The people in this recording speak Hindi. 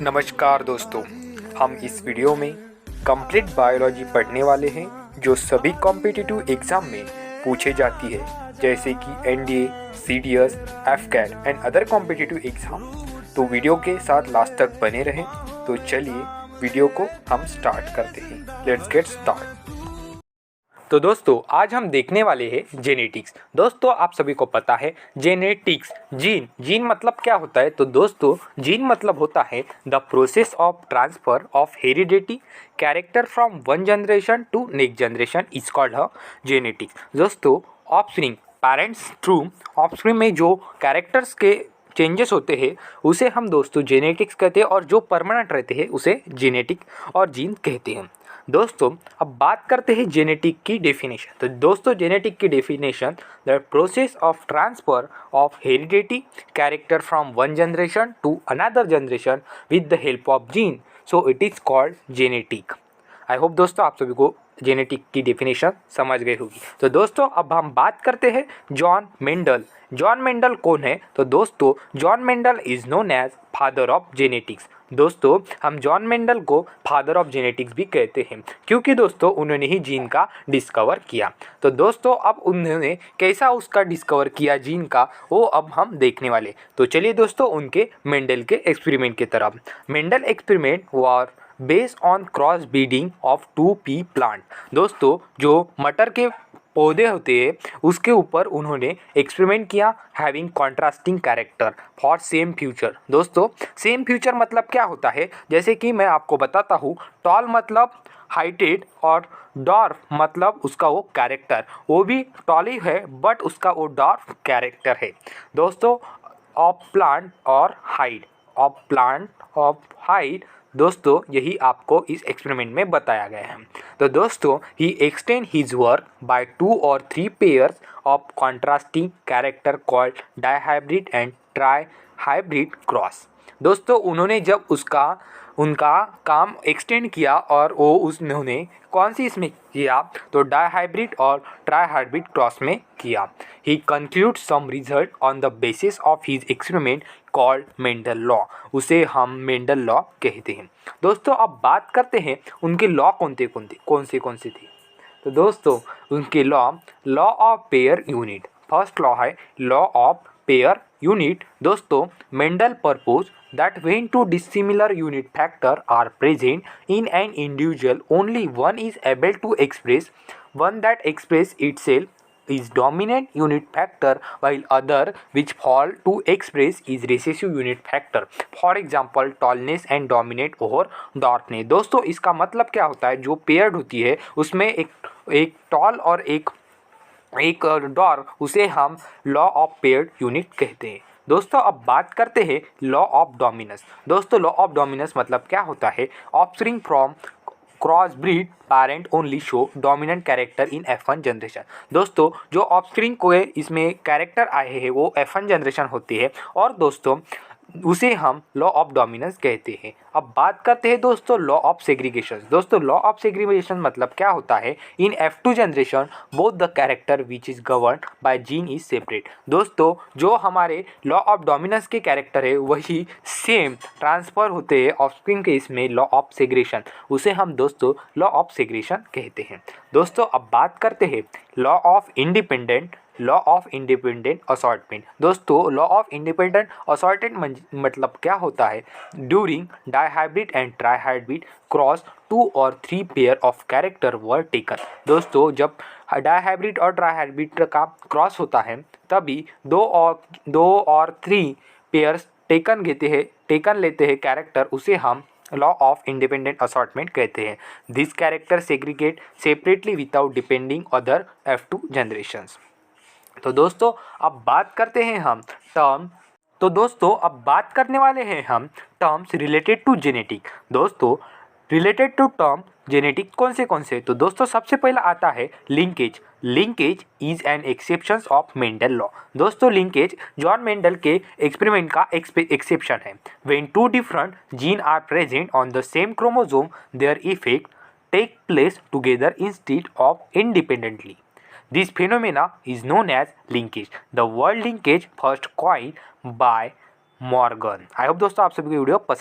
नमस्कार दोस्तों, हम इस वीडियो में कंप्लीट बायोलॉजी पढ़ने वाले हैं जो सभी कॉम्पिटिटिव एग्ज़ाम में पूछे जाती है, जैसे कि NDA, CDS, AFCAT and other competitive exam. तो वीडियो के साथ लास्ट तक बने रहें। तो चलिए वीडियो को हम स्टार्ट करते हैं। Let's get start. तो दोस्तों आज हम देखने वाले हैं जेनेटिक्स। दोस्तों आप सभी को पता है जेनेटिक्स, जीन मतलब क्या होता है। तो दोस्तों जीन मतलब होता है the process of transfer of heredity character from one generation to next generation is called genetics. दोस्तों ऑफस्प्रिंग, पेरेंट्स थ्रू ऑफस्प्रिंग में जो कैरेक्टर्स के चेंजेस होते हैं उसे हम दोस्तों जेनेटिक्स कहते हैं, और जो परमानेंट रहते हैं उसे जेनेटिक और जीन कहते हैं। दोस्तों अब बात करते हैं जेनेटिक की डेफिनेशन। तो दोस्तों जेनेटिक की definition the process of transfer of heredity character from one generation to another generation with the help of gene, so it is called genetic. I hope दोस्तों आप सभी को जेनेटिक की डेफिनेशन समझ गई होगी। तो दोस्तों अब हम बात करते हैं जॉन मेंडल। जॉन मेंडल कौन है? तो दोस्तों John Mendel is known as father of genetics. दोस्तों हम जॉन मेंडल को फादर ऑफ जेनेटिक्स भी कहते हैं, क्योंकि दोस्तों उन्होंने ही जीन का डिस्कवर किया। तो दोस्तों अब उन्होंने कैसा उसका डिस्कवर किया जीन का, वो अब हम देखने वाले। तो चलिए दोस्तों उनके मेंडल के एक्सपेरिमेंट की तरफ। Mendel experiment were based on cross breeding of 2 P plant. दोस्तों जो मटर के पौधे होते हैं उसके ऊपर उन्होंने एक्सपेरिमेंट किया, having contrasting character for same future. दोस्तों सेम फ्यूचर मतलब क्या होता है, जैसे कि मैं आपको बताता हूँ। टॉल मतलब हाइटेड और डॉर्फ मतलब उसका वो कैरेक्टर, वो भी टॉल ही है बट उसका वो डॉर्फ कैरेक्टर है। दोस्तों ऑफ प्लांट और height, of plant of height, दोस्तों यही आपको इस एक्सपेरिमेंट में बताया गया है। तो दोस्तों he extend his work by 2 or 3 pairs of contrasting character called dihybrid and trihybrid cross. दोस्तों उन्होंने जब उनका काम एक्सटेंड किया और वो उन्होंने कौन सी इसमें किया, तो डाइहाइब्रिड और ट्राइहाइब्रिड क्रॉस में किया। He conclude some result on the basis of his experiment called Mendel law, उसे हम मेंडल लॉ कहते हैं। दोस्तों अब बात करते हैं उनके लॉ कौन से थे। तो दोस्तों उनके law of pair unit, first law है लॉ ऑफ पेयर यूनिट। दोस्तों Mendel propose that when two dissimilar unit factor are present in an individual, only one is able to express, one that express itself is dominant unit factor while other which fall to express is recessive unit factor, for example tallness and dominate over darkness। दोस्तों इसका मतलब क्या होता है, जो पेयर्ड होती है उसमें एक टॉल और एक डॉर्क, उसे हम लॉ ऑफ पेयर्ड यूनिट कहते हैं। दोस्तों अब बात करते हैं लॉ ऑफ डोमिनेंस। दोस्तों लॉ ऑफ डोमिनेंस मतलब क्या होता है, offspring from cross breed parent only show dominant character in F1 generation. दोस्तों जो ऑफस्प्रिंग को इसमें कैरेक्टर आए हैं वो F1 जनरेशन होती है, और दोस्तों उसे हम लॉ ऑफ डोमिनेंस कहते हैं। अब बात करते हैं दोस्तों लॉ ऑफ सेग्रीगेशन। दोस्तों लॉ ऑफ सेग्रीगेशन मतलब क्या होता है, इन F2 generation both the character which is govern by gene is separate. दोस्तों जो हमारे लॉ ऑफ डोमिनेंस के कैरेक्टर है वही सेम ट्रांसफर होते हैं ऑफस्प्रिंग के इसमें लॉ ऑफ सेग्रेशन, उसे हम दोस्तों लॉ ऑफ सेग्रेशन कहते हैं। दोस्तों अब बात करते हैं लॉ ऑफ इंडिपेंडेंट असॉर्टमेंट। दोस्तों लॉ ऑफ इंडिपेंडेंट असॉर्टेंट मतलब क्या होता है, during dihybrid and trihybrid cross 2 or 3 pair of character were taken. दोस्तों जब डाइहाइब्रिड और ट्राइहाइब्रिड का क्रॉस होता है तभी 2 और 3 पेयर्स टेकन लेते हैं कैरेक्टर, उसे हम लॉ ऑफ इंडिपेंडेंट असॉर्टमेंट कहते हैं। This character segregate separately without depending other F2 generations. तो दोस्तों अब बात करते हैं हम टर्म्स रिलेटेड टू जेनेटिक। दोस्तों रिलेटेड टू टर्म जेनेटिक कौन से, तो दोस्तों सबसे पहला आता है linkage is an exception of Mendel law. दोस्तों लिंकेज जॉन मेंडल के एक्सपेरिमेंट का एक्सेप्शन है। When 2 different gene are present on the same chromosome their effect take place together instead of independently. This phenomena is known as linkage. The word linkage first coined by Morgan. I hope दोस्तों आप सभी को वीडियो पसंद आया।